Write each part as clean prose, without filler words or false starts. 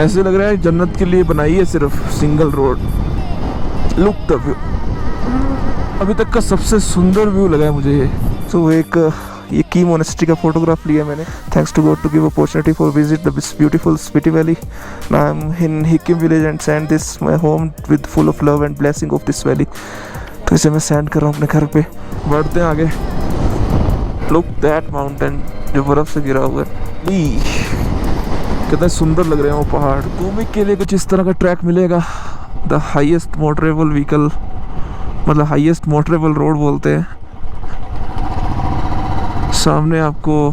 ऐसे लग रहा है जन्नत के लिए बनाई है सिर्फ single road. Look the view, अभी तक का सबसे सुंदर व्यू लगा है मुझे ये। तो एक ये की मोनेस्ट्री का फोटोग्राफ लिया मैंने। Thanks to God to give opportunity for visit the beautiful Spiti valley. Now I am in Hikim village and send this my home with full of love and blessing of this valley. तो इसे मैं send कर रहा हूँ अपने घर पे। बढ़ते हैं आगे। लुक दैट माउंटेन जो बर्फ से गिरा हुआ है, कितने सुंदर लग रहे हैं वो पहाड़। कोमिक के लिए कुछ इस तरह का ट्रैक मिलेगा। द हाईएस्ट मोटरेबल व्हीकल, मतलब हाईएस्ट मोटरेबल रोड बोलते हैं। सामने आपको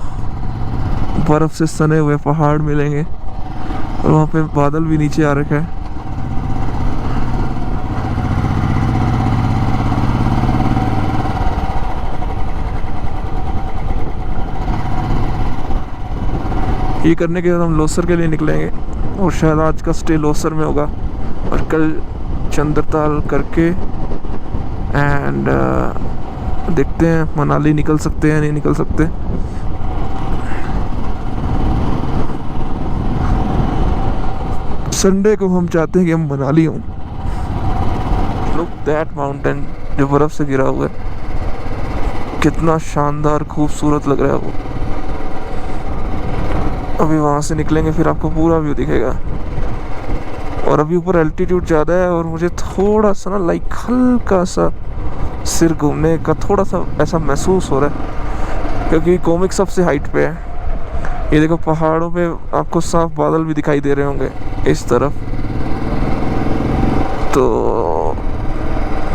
बर्फ से सने हुए पहाड़ मिलेंगे और वहाँ पे बादल भी नीचे आ रखा है। ये करने के बाद हम लोसर के लिए निकलेंगे और शायद आज का स्टे लोसर में होगा और कल चंद्रताल करके एंड देखते हैं मनाली निकल सकते हैं नहीं निकल सकते। संडे को हम चाहते हैं कि हम मनाली हों। लुक दैट माउंटेन जो बर्फ से गिरा हुआ है, कितना शानदार खूबसूरत लग रहा है वो। अभी वहाँ से निकलेंगे फिर आपको पूरा व्यू दिखेगा। और अभी ऊपर एल्टीट्यूड ज़्यादा है और मुझे थोड़ा सा ना लाइक हल्का सा सिर घूमने का थोड़ा सा ऐसा महसूस हो रहा है, क्योंकि कोमिक सबसे हाइट पे है। ये देखो पहाड़ों पे आपको साफ बादल भी दिखाई दे रहे होंगे इस तरफ। तो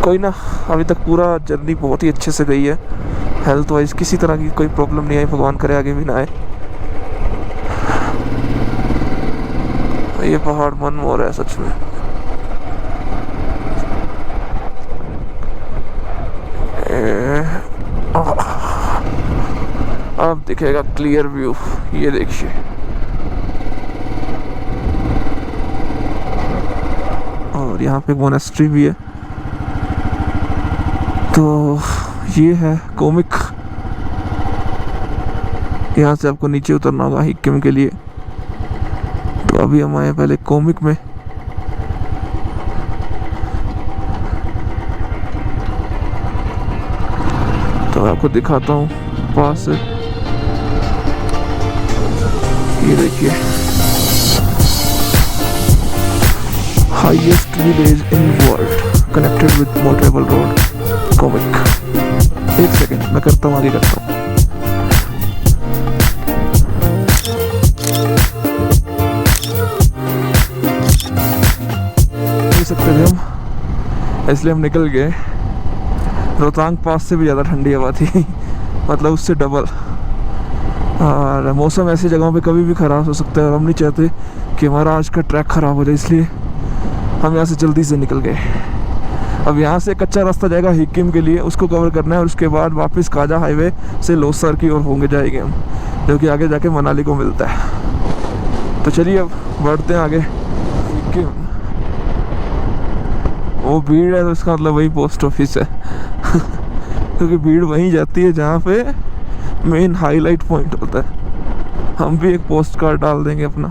कोई ना, अभी तक पूरा जर्नी बहुत ही अच्छे से गई है। हेल्थ वाइज किसी तरह की कोई प्रॉब्लम नहीं आई, भगवान करे आगे भी ना आए। ये पहाड़ मन मोह रहा है सच में। अब दिखेगा क्लियर व्यू, ये देखिए। और यहाँ पे मोनेस्ट्री भी है। तो ये है कोमिक। यहाँ से आपको नीचे उतरना होगा हिक्किम के लिए। तो अभी हम आए पहले कोमिक में। तो आपको दिखाता हूँ पास से, ये देखिए highest village in world connected with motorable road comic. एक सेकेंड मैं करता हूँ, आगे करता हूँ। सकते थे हम, इसलिए हम निकल गए। रोहतांग पास से भी ज़्यादा ठंडी हवा थी मतलब उससे डबल। और मौसम ऐसी जगहों पे कभी भी ख़राब हो सकता है और हम नहीं चाहते कि हमारा आज का ट्रैक ख़राब हो जाए, इसलिए हम यहाँ से जल्दी से निकल गए। अब यहाँ से कच्चा रास्ता जाएगा हिक्किम के लिए, उसको कवर करना है और उसके बाद वापस काजा हाईवे से लोसर की ओर होंगे जाएंगे हम, जो कि आगे जाके मनाली को मिलता है। तो चलिए अब बढ़ते हैं आगे। हिक्किम, वो भीड़ है तो इसका मतलब वही पोस्ट ऑफिस है क्योंकि भीड़ वहीं जाती है जहाँ पे मेन हाईलाइट पॉइंट होता है। हम भी एक पोस्ट कार्ड डाल देंगे अपना।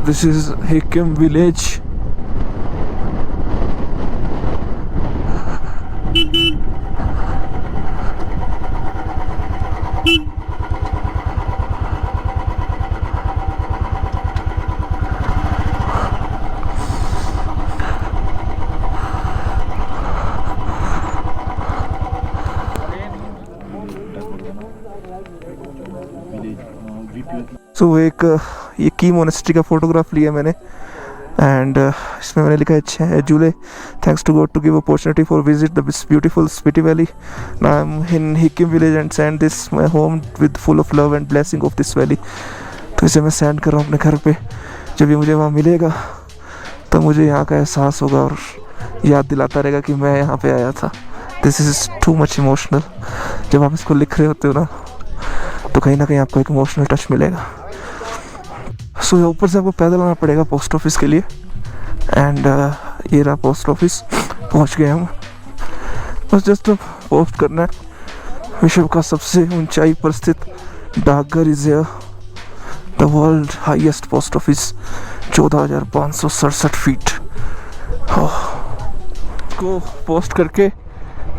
This is Hikkim village. So एक ये की मोनेस्ट्री का फोटोग्राफ लिया मैंने एंड इसमें मैंने लिखा है जुले thanks to God to give opportunity for visit the beautiful Spiti valley. Now I am in Hikkim village and send this my home with full of love and blessing of this valley. तो इसे मैं send कर रहा हूँ अपने घर पे। जब ये मुझे वहाँ मिलेगा तो मुझे यहाँ का एहसास होगा और याद दिलाता रहेगा कि मैं यहाँ पे आया था। This is too much emotional. जब आप इसको लिख रहे होते हो ना तो कहीं ना कहीं आपको एक इमोशनल टच मिलेगा। सो ऊपर से आपको पैदल आना पड़ेगा पोस्ट ऑफिस के लिए एंड ये रहा पोस्ट ऑफिस, पहुंच गए हम। बस जस्ट अब पोस्ट करना है। विश्व का सबसे ऊंचाई पर स्थित डाकघर is the world highest post office, 14,567 feet. को पोस्ट करके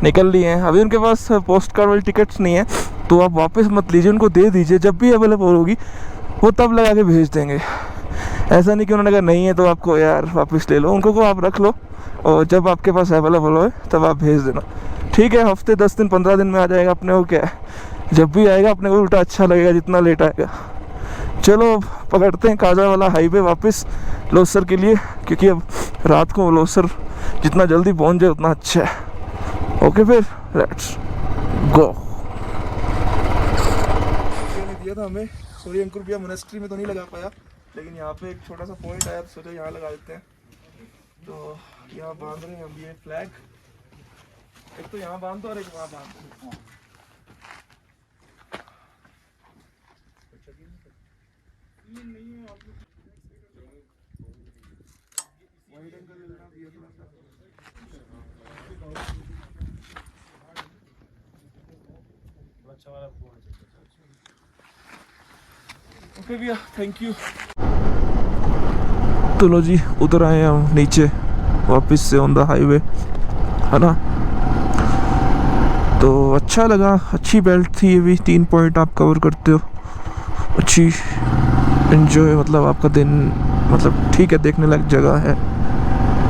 निकल लिए हैं। अभी उनके पास पोस्ट कार्ड वाली टिकट्स नहीं है, तो आप वापस मत लीजिए, उनको दे दीजिए। जब भी अवेलेबल होगी वो तब लगा के भेज देंगे। ऐसा नहीं कि उन्होंने कहा नहीं है तो आपको यार वापस ले लो, उनको को आप रख लो और जब आपके पास अवेलेबल हो तब आप भेज देना। ठीक है, हफ्ते 10 दिन 15 दिन में आ जाएगा, अपने को क्या है। जब भी आएगा अपने को उल्टा अच्छा लगेगा जितना लेट आएगा। चलो पकड़ते हैं काजा वाला हाईवे वापस लोसर के लिए, क्योंकि अब रात को लोसर जितना जल्दी पहुंच जाए उतना अच्छा है। ओके फिर लेट्स गो। दिया था हमें सूर्य अंकुर भैया मोनेस्ट्री में तो नहीं लगा पाया, लेकिन यहाँ पे एक छोटा सा पॉइंट आया तो सोचा यहाँ लगा देते हैं। तो यहाँ बांध रहे हैं हम ये फ्लैग, एक तो यहाँ बांध दो और एक वहाँ बांध दो। ओके भैया, थैंक यू। तो लो जी, उतर आए हम नीचे वापस से ऑन द हाईवे, है ना। तो अच्छा लगा, अच्छी बेल्ट थी ये भी। 3 पॉइंट आप कवर करते हो, अच्छी एंजॉय, मतलब आपका दिन मतलब ठीक है, देखने लायक जगह है।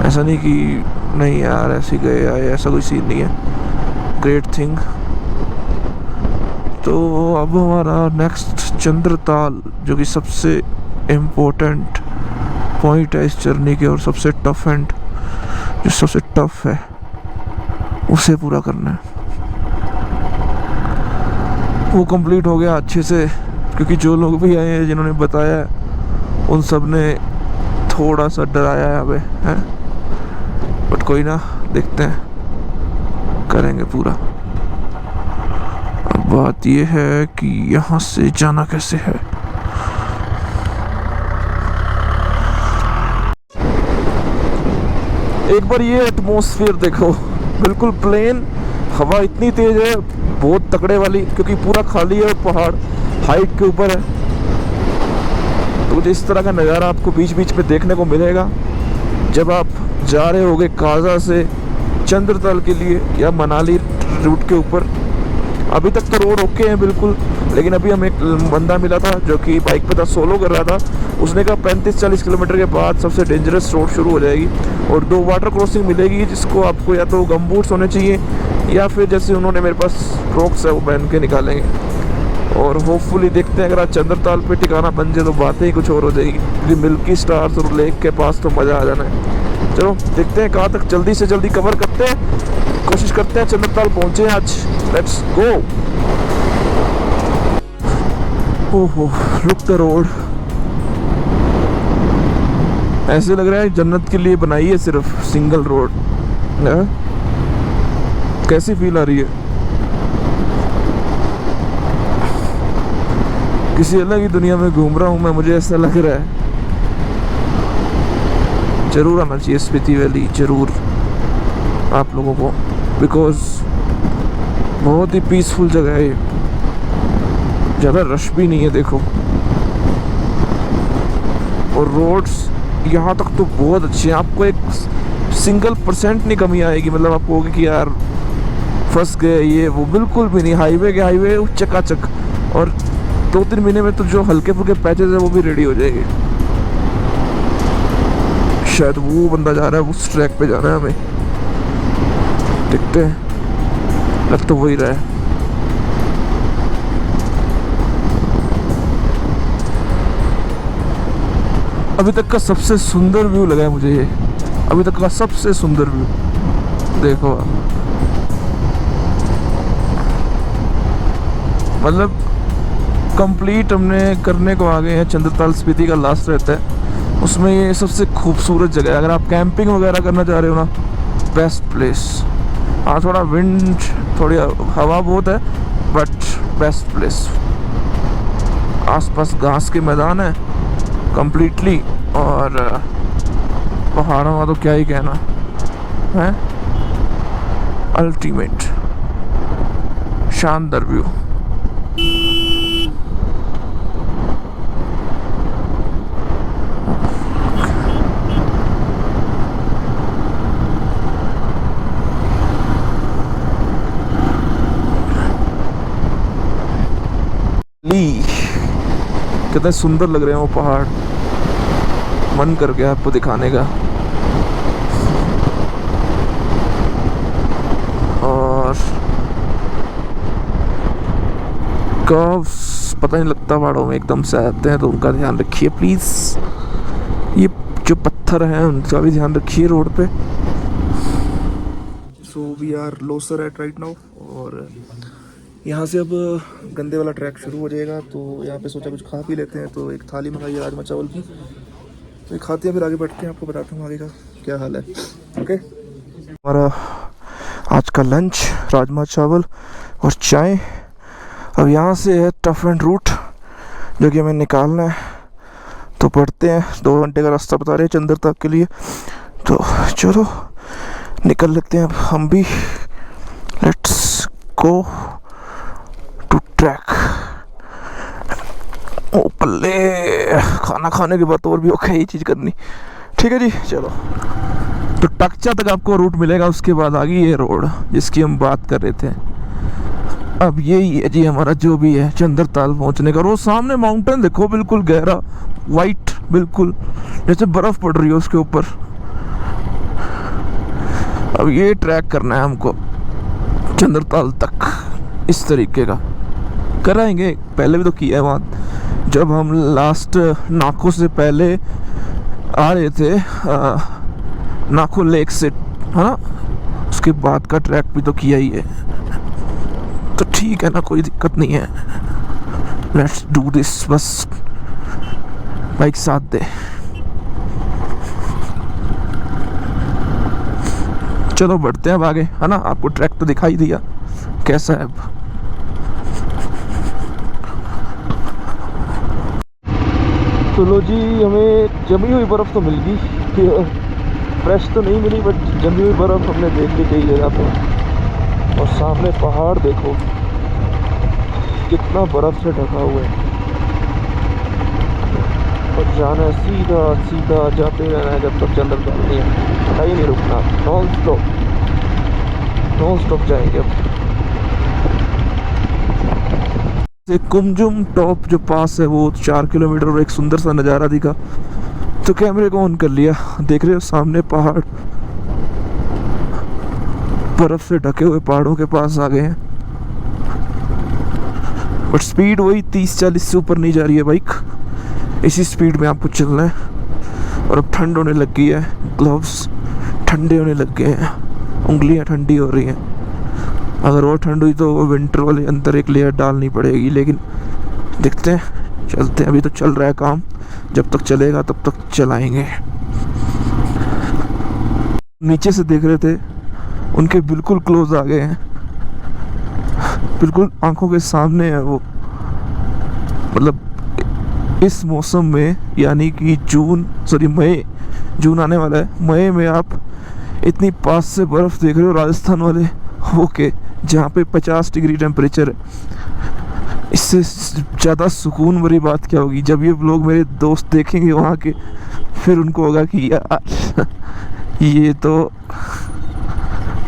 ऐसा नहीं कि नहीं यार ऐसे गए आए, ऐसा कोई सीन नहीं है। Great thing. तो अब हमारा नेक्स्ट चंद्रताल, जो कि सबसे इम्पोर्टेंट पॉइंट है इस जर्नी के और सबसे टफ एंड जो सबसे टफ है उसे पूरा करना है। वो कंप्लीट हो गया अच्छे से, क्योंकि जो लोग भी आए हैं जिन्होंने बताया है उन सब ने थोड़ा सा डराया है हमें, है। बट कोई ना, देखते हैं, करेंगे पूरा। अब बात ये है कि यहाँ से जाना कैसे है। एक बार ये एटमॉस्फेयर देखो, बिल्कुल प्लेन, हवा इतनी तेज है बहुत तकड़े वाली, क्योंकि पूरा खाली है और पहाड़ हाइट के ऊपर है। तो कुछ इस तरह का नज़ारा आपको बीच बीच में देखने को मिलेगा जब आप जा रहे होगे काजा से चंद्रताल के लिए या मनाली रूट के ऊपर। अभी तक तो रोड ओके है बिल्कुल, लेकिन अभी हमें एक बंदा मिला था जो कि बाइक पे था, सोलो कर रहा था। उसने कहा 35-40 किलोमीटर के बाद सबसे डेंजरस रोड शुरू हो जाएगी और 2 वाटर क्रॉसिंग मिलेगी, जिसको आपको या तो गम बूट्स होने चाहिए या फिर जैसे उन्होंने मेरे पास क्रॉक्स है वो पहन के निकालेंगे। और होपफुली देखते हैं, अगर आज चंद्रताल पे ठिकाना बन जाए तो बातें ही कुछ और हो जाएगी, क्योंकि मिल्की स्टार्स और लेक के पास तो मज़ा आ जाना है। चलो देखते हैं कहाँ तक जल्दी से जल्दी कवर करते हैं, कोशिश करते हैं चंद्रताल पहुँचे आज। Let's go. ओहो, लुक द रोड। ऐसे लग रहा है जन्नत के लिए बनाई है सिर्फ सिंगल रोड। कैसी फील आ रही है, किसी अलग ही दुनिया में घूम रहा हूँ मैं, मुझे ऐसा लग रहा है। जरूर आना चाहिए स्पीति वैली, जरूर आप लोगों को, बिकॉज बहुत ही पीसफुल जगह है ये, ज़्यादा रश भी नहीं है देखो। और रोड्स यहाँ तक तो बहुत अच्छे हैं, आपको एक सिंगल % नहीं कमी आएगी। मतलब आपको होगी कि यार फंस गए ये वो, बिल्कुल भी नहीं। हाईवे के हाईवे चकाचक, और 2-3 महीने में तो जो हल्के फुल्के पैचेस है वो भी रेडी हो जाएंगे। शायद वो बंदा जा रहा है, उस ट्रैक पे जाना है हमें, देखते हैं, लग तो वही रहा है। अभी तक का सबसे सुंदर व्यू लगा है मुझे ये, अभी तक का सबसे सुंदर व्यू देखो। मतलब कंप्लीट हमने करने को आ गए हैं। चंद्रताल स्पीति का लास्ट रहता है, उसमें ये सबसे खूबसूरत जगह है। अगर आप कैंपिंग वगैरह करना चाह रहे हो ना, बेस्ट प्लेस। हाँ थोड़ा विंड, थोड़ी हवा बहुत है, बट बेस्ट प्लेस। आसपास घास के मैदान है कंप्लीटली, और पहाड़ों का तो क्या ही कहना। है अल्टीमेट, शानदार व्यू। कितने सुंदर लग रहे हैं वो पहाड़, मन कर गया आपको दिखाने का। और कर्व्स पता नहीं लगता पहाड़ों में, एकदम से आते हैं, तो उनका ध्यान रखिए प्लीज। ये जो पत्थर हैं उनका भी ध्यान रखिए रोड पे। So we are Losar at right now, और यहाँ से अब गंदे वाला ट्रैक शुरू हो जाएगा। तो यहाँ पे सोचा कुछ खा पी लेते हैं, तो एक थाली मंगाई है राजमा चावल की, तो ये खाते हैं, फिर आगे बढ़ते हैं, आपको बताता हूँ आगे का क्या हाल है। ओके, हमारा आज का लंच राजमा चावल और चाय। अब यहाँ से है टफ एंड रूट जो कि हमें निकालना है, तो पढ़ते हैं। 2 घंटे का रास्ता बता रहे हैं चंदर तक के लिए, तो चलो निकल लेते हैं अब हम भी। Let's go to track. ओ पल्ले, खाना खाने के बाद और भी ओके ये चीज़ करनी। ठीक है जी, चलो। तो टकचा तक आपको रूट मिलेगा, उसके बाद आगे ये रोड जिसकी हम बात कर रहे थे। अब यही है जी हमारा जो भी है चंद्रताल पहुंचने का। और वो सामने माउंटेन देखो, बिल्कुल गहरा वाइट, बिल्कुल जैसे बर्फ पड़ रही है उसके ऊपर। अब ये ट्रैक करना है हमको चंद्रताल तक, इस तरीके का कराएंगे। पहले भी तो किया है वहाँ, जब हम लास्ट नाखो से पहले आ रहे थे, नाखो लेक से, है ना, उसके बाद का ट्रैक भी तो किया ही है। तो ठीक है ना, कोई दिक्कत नहीं है। लेट्स डू दिस, बस बाइक साथ दे। चलो बढ़ते हैं अब आगे, है ना। आपको ट्रैक तो दिखाई दिया कैसा है। अब तो लो जी, हमें जमी हुई बर्फ़ तो मिल गई, फ्रेश तो नहीं मिली, बट जमी हुई बर्फ़ हमने देख ली कई जगह पे। और सामने पहाड़ देखो कितना बर्फ़ से ढका हुआ है, और जाना है सीधा सीधा, जाते रहना है जब तक चंद्रताल नहीं है, कहीं नहीं रुकना, नॉन स्टॉप जाएंगे अब। कुमजुम टॉप जो पास है वो 4 किलोमीटर, और एक सुंदर सा नज़ारा दिखा तो कैमरे को ऑन कर लिया। देख रहे हो सामने पहाड़, बर्फ से ढके हुए पहाड़ों के पास आ गए हैं। बट स्पीड वही 30-40 से ऊपर नहीं जा रही है बाइक, इसी स्पीड में आपको चलना है। और अब ठंड होने लग गई है, ग्लव्स ठंडे होने लग गए हैं, उंगलियां ठंडी हो रही हैं। अगर और ठंड हुई तो विंटर वाले अंदर एक लेयर डालनी पड़ेगी, लेकिन देखते हैं, चलते हैं। अभी तो चल रहा है काम, जब तक चलेगा तब तक चलाएंगे। नीचे से देख रहे थे, उनके बिल्कुल क्लोज आ गए हैं, बिल्कुल आंखों के सामने है वो। मतलब इस मौसम में, यानी कि जून आने वाला है, मई में आप इतनी पास से बर्फ़ देख रहे हो राजस्थान वाले होके, जहाँ पे 50 डिग्री टेम्परेचर है। इससे ज़्यादा सुकून भरी बात क्या होगी। जब ये लोग मेरे दोस्त देखेंगे वहाँ के, फिर उनको होगा कि यार ये तो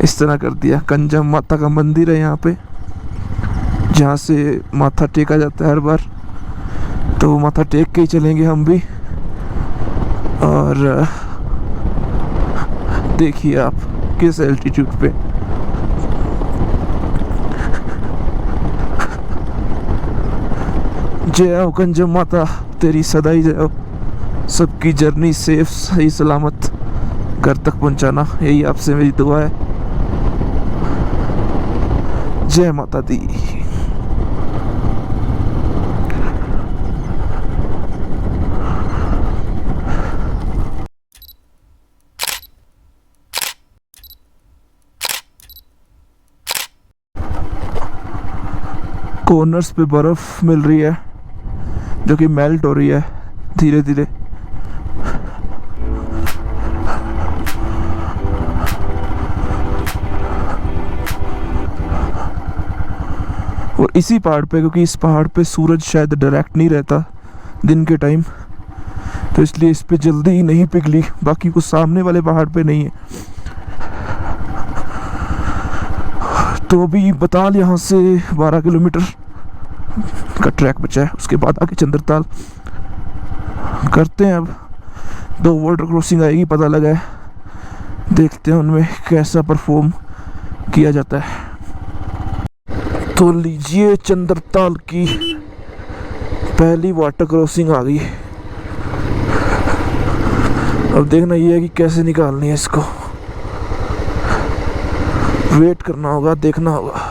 इस तरह कर दिया। कंजम माता का मंदिर है यहाँ पे, जहाँ से माथा टेका जाता है हर बार, तो वो माथा टेक के ही चलेंगे हम भी। और देखिए आप किस एल्टीट्यूड पे, जय हो कंजम माता, तेरी सदा ही जय हो। सबकी जर्नी सेफ सही सलामत घर तक पहुंचाना, यही आपसे मेरी दुआ है। जय माता दी। कॉर्नर्स पे बर्फ मिल रही है जो कि मेल्ट हो रही है धीरे धीरे। और इसी पहाड़ पे, क्योंकि इस पहाड़ पे सूरज शायद डायरेक्ट नहीं रहता दिन के टाइम, तो इसलिए इस पे जल्दी ही नहीं पिघली। बाकी कुछ सामने वाले पहाड़ पे नहीं है। तो अभी बताल यहाँ से 12 किलोमीटर का ट्रैक बचा है, उसके बाद आगे चंद्रताल करते हैं। अब 2 वाटर क्रॉसिंग आएगी, पता लगा है, देखते हैं उनमें कैसा परफॉर्म किया जाता है। तो लीजिए चंद्रताल की पहली वाटर क्रॉसिंग आ गई। अब देखना ये है कि कैसे निकालनी है इसको, वेट करना होगा, देखना होगा।